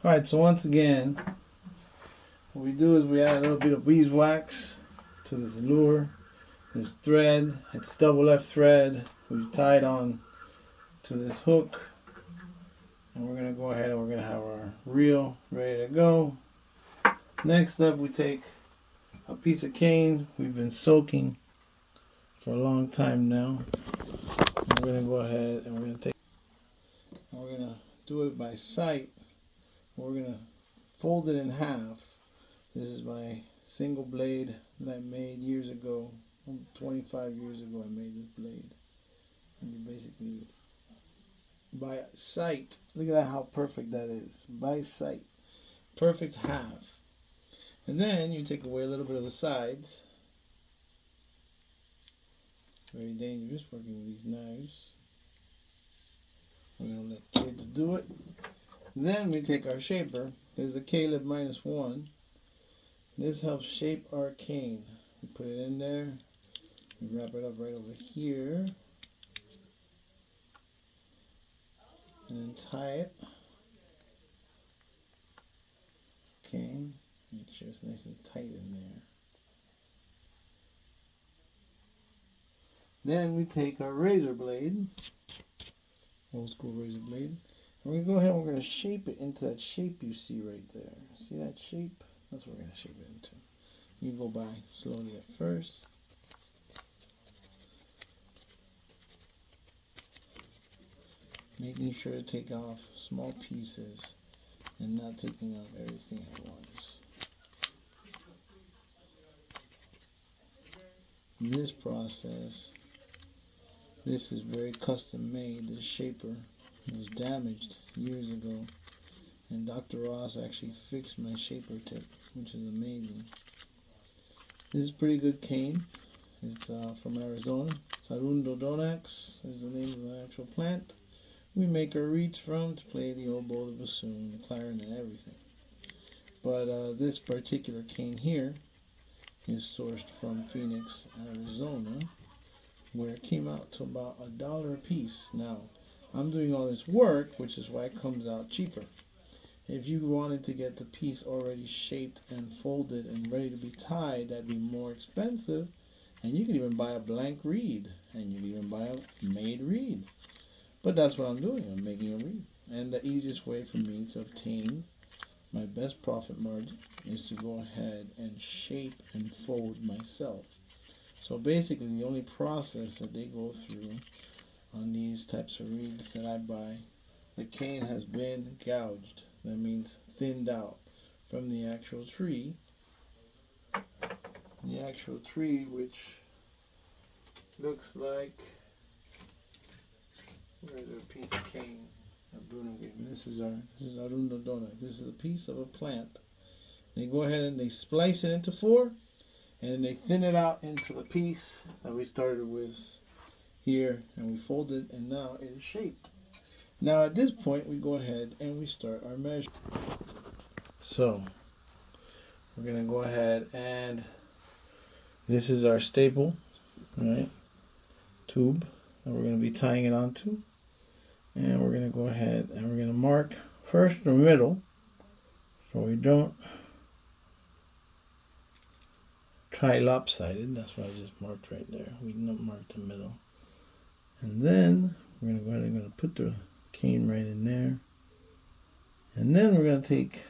Alright, so once again, what we do is we add a little bit of beeswax to this lure. This thread, it's double F thread. We've tied on to this hook. And we're going to go ahead and we're going to have our reel ready to go. Next up, we take a piece of cane we've been soaking for a long time now. And we're going to go ahead and we're going to take, and we're going to do it by sight. We're going to fold it in half. This is my single blade that I made years ago. 25 years ago I made this blade. And you basically, by sight, look at that, how perfect that is. By sight. Perfect half. And then you take away a little bit of the sides. Very dangerous working with these knives. We're going to let kids do it. Then we take our shaper. There's a Caleb -1. This helps shape our cane. We put it in there. We wrap it up right over here. And then tie it. Okay. Make sure it's nice and tight in there. Then we take our razor blade. Old school razor blade. And we're going to go ahead and we're going to shape it into that shape you see right there. See that shape? That's what we're going to shape it into. You go by slowly at first. Making sure to take off small pieces and not taking off everything at once. This process, this is very custom made. This shaper was damaged years ago, and Dr. Ross actually fixed my shaper tip, which is amazing. This is pretty good cane. It's from Arizona. It's arundo donax is the name of the actual plant. We make our reeds from to play the oboe, the bassoon, the clarinet, everything. But this particular cane here is sourced from Phoenix, Arizona, where it came out to about $1 a piece. Now, I'm doing all this work, which is why it comes out cheaper. If you wanted to get the piece already shaped and folded and ready to be tied, that'd be more expensive. And you could even buy a blank reed, and you could even buy a made reed. But that's what I'm doing. I'm making a reed. And the easiest way for me to obtain my best profit margin is to go ahead and shape and fold myself. So basically the only process that they go through on these types of reeds that I buy, the cane has been gouged. That means thinned out from the actual tree. The actual tree, which looks like, where's a piece of cane that Bruno gave me? This is arundo donax. This is a piece of a plant. They go ahead and they splice it into 4, and then they thin it out into the piece that we started with here, and we fold it, and now it is shaped. Now at this point we go ahead and we start our measure. So we're going to go ahead and this is our staple, right, tube that we're going to be tying it onto. And we're going to go ahead and we're going to mark first the middle so we don't tie lopsided. That's what I just marked right there. We didn't mark the middle. And then we're going to go ahead and put the cane right in there. And then we're going to take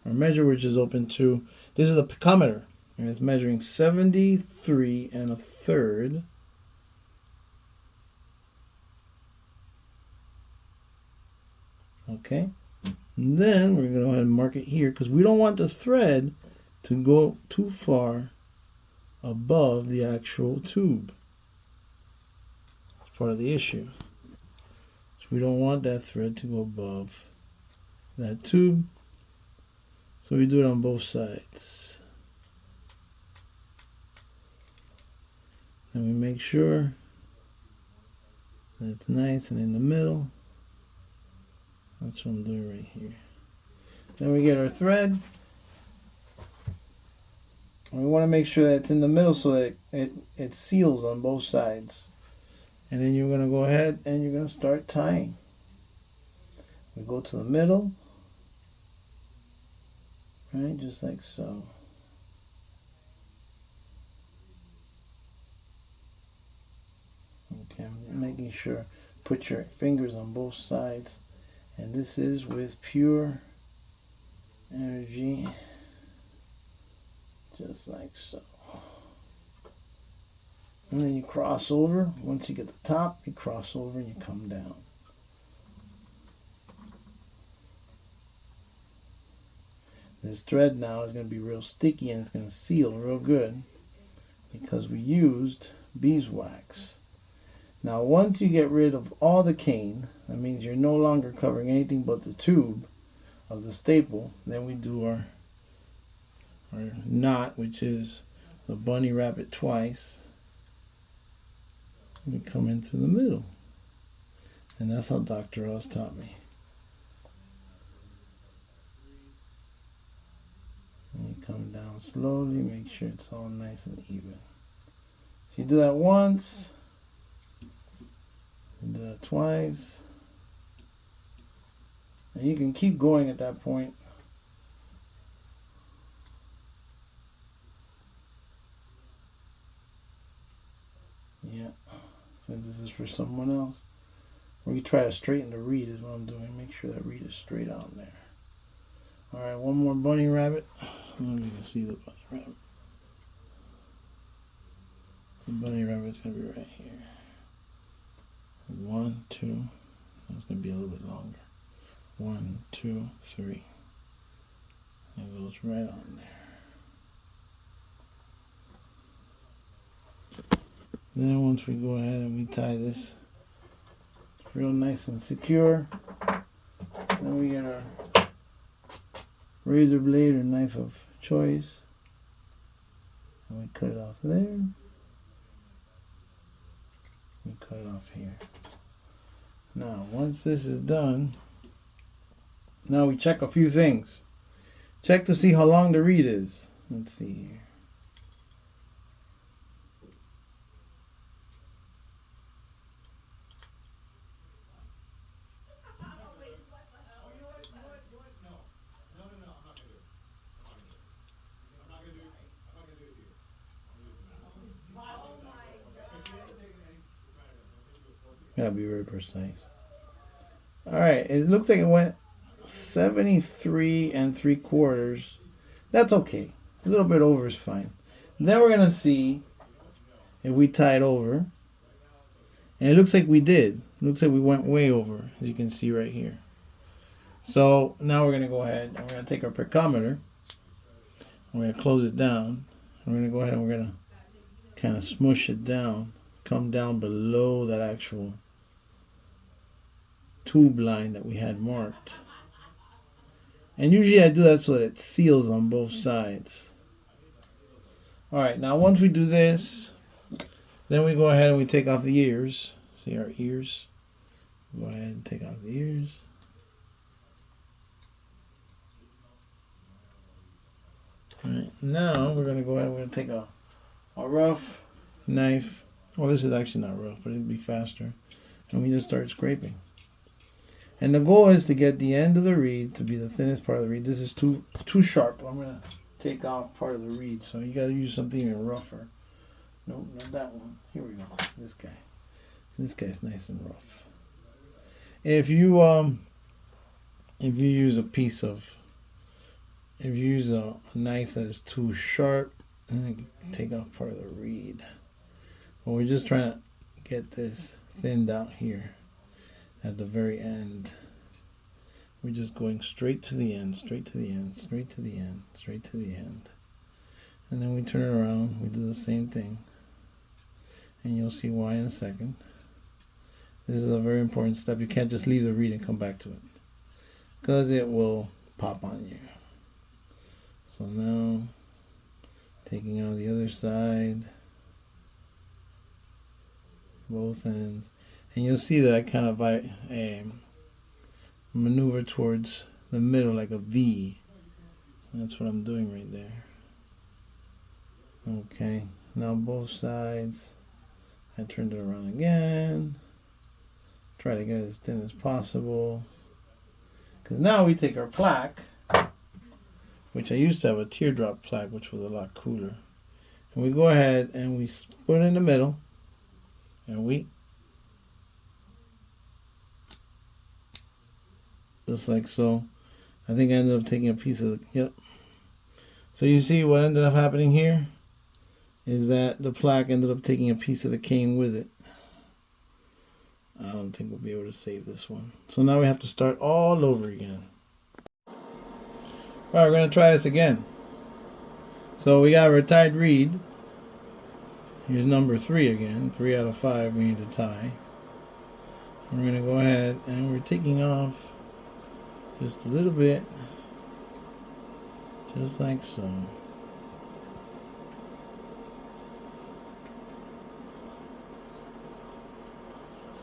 our measure, which is open to, this is a picometer, and it's measuring 73 1/3. Okay, and then we're going to go ahead and mark it here because we don't want the thread to go too far above the actual tube. It's part of the issue. So we don't want that thread to go above that tube. So we do it on both sides. And we make sure that it's nice and in the middle. That's what I'm doing right here. Then we get our thread. And we want to make sure that it's in the middle so that it seals on both sides. And then you're going to go ahead and you're going to start tying. We go to the middle. Right, just like so. Okay, I'm making sure, put your fingers on both sides, and this is with pure energy, just like so. And then you cross over. Once you get the top, you cross over and you come down. This thread now is going to be real sticky and it's going to seal real good because we used beeswax. Now once you get rid of all the cane, that means you're no longer covering anything but the tube of the staple. Then we do our knot, which is the bunny rabbit twice. We come in through the middle. And that's how Dr. Oz taught me. And you come down slowly, make sure it's all nice and even. So you do that once, you do that twice, and you can keep going at that point. Yeah, since this is for someone else. We try to straighten the reed is what I'm doing. Make sure that reed is straight on there. Alright, one more bunny rabbit. Let me see the bunny rabbit. The bunny rabbit's going to be right here. 1, 2. That's going to be a little bit longer. 1, 2, 3. It goes right on there. Then once we go ahead and we tie this real nice and secure, then we get our razor blade or knife of choice, and we cut it off there. We cut it off here. Now once this is done, now we check a few things. Check to see how long the reed is. Let's see here. Gotta be very precise. Alright, it looks like it went 73 3/4. That's okay. A little bit over is fine. Then we're gonna see if we tie it over. And it looks like we did. It looks like we went way over, as you can see right here. So now we're gonna go ahead and we're gonna take our picometer. We're gonna close it down. We're gonna go ahead and we're gonna kind of smush it down. Come down below that actual tube line that we had marked. And usually I do that so that it seals on both sides. Alright, now once we do this, then we go ahead and we take off the ears. See our ears? Go ahead and take off the ears. Alright, now we're going to go ahead and we're going to take a rough knife. Well, this is actually not rough, but it'd be faster. And we just start scraping. And the goal is to get the end of the reed to be the thinnest part of the reed. This is too sharp. I'm going to take off part of the reed, so you got to use something even rougher. Nope, not that one. Here we go. This guy. This guy's nice and rough. If you use a knife that is too sharp, then you can take off part of the reed. But we're just trying to get this thinned out here at the very end. We're just going straight to the end, straight to the end, straight to the end, straight to the end. And then we turn it around, we do the same thing. And you'll see why in a second. This is a very important step. You can't just leave the reed and come back to it, because it will pop on you. So now, taking out the other side, both ends. And you'll see that I kind of maneuver towards the middle like a V. That's what I'm doing right there. Okay, now both sides. I turned it around again. Try to get it as thin as possible. Because now we take our plaque. which I used to have a teardrop plaque, which was a lot cooler. And we go ahead and we put it in the middle, and we just like so. I think I ended up taking a piece of the, yep. So you see what ended up happening here is that the plaque ended up taking a piece of the cane with it. I don't think we'll be able to save this one. So now we have to start all over again. Alright, we're going to try this again. So we got our tied reed. Here's number 3 again. 3 out of 5 we need to tie. We're going to go ahead and we're taking off just a little bit. Just like so.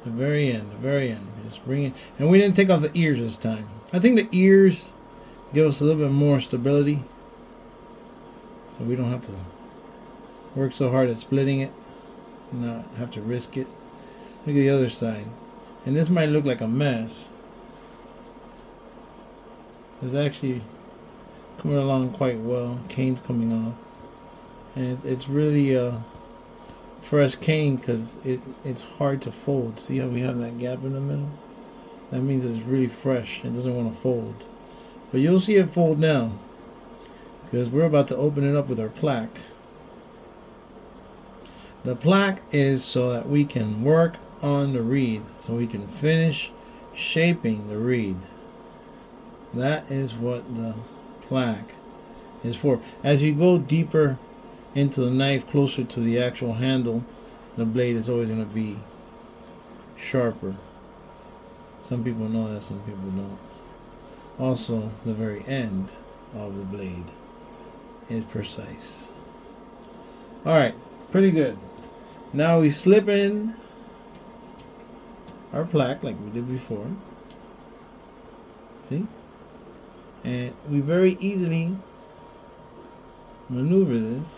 The very end, Just bring it. And we didn't take off the ears this time. I think the ears give us a little bit more stability. So we don't have to work so hard at splitting it. Not have to risk it. Look at the other side. And this might look like a mess. It's actually coming along quite well. Cane's coming off. And it's really fresh cane because it's hard to fold. See how we have that gap in the middle? That means it's really fresh. It doesn't want to fold. But you'll see it fold now because we're about to open it up with our plaque. The plaque is so that we can work on the reed, so we can finish shaping the reed. That is what the plaque is for. As you go deeper into the knife, closer to the actual handle, the blade is always going to be sharper. Some people know that, some people don't. Also, the very end of the blade is precise. Alright, pretty good. Now we slip in our plaque like we did before. See? And we very easily maneuver this.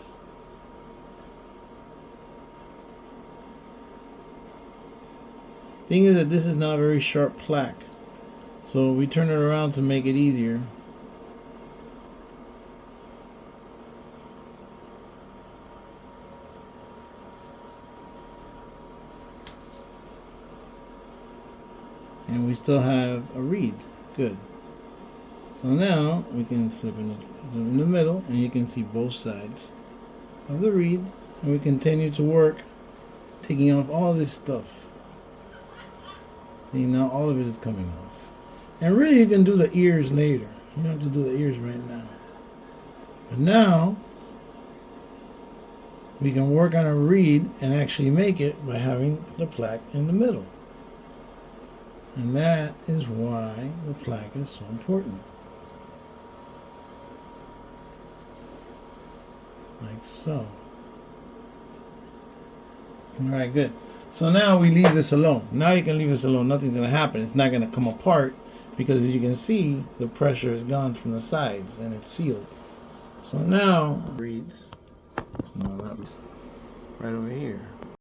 Thing is that this is not a very sharp plaque, so we turn it around to make it easier. And we still have a reed. Good. So now we can slip in the middle, and you can see both sides of the reed, and we continue to work, taking off all this stuff. See, now all of it is coming off. And really you can do the ears later. You don't have to do the ears right now. But now we can work on a reed and actually make it by having the plaque in the middle. And that is why the plaque is so important. Like so. Alright, good. So now we leave this alone. Now you can leave this alone. Nothing's going to happen. It's not going to come apart because, as you can see, the pressure is gone from the sides and it's sealed. So now reeds. No, that was right over here.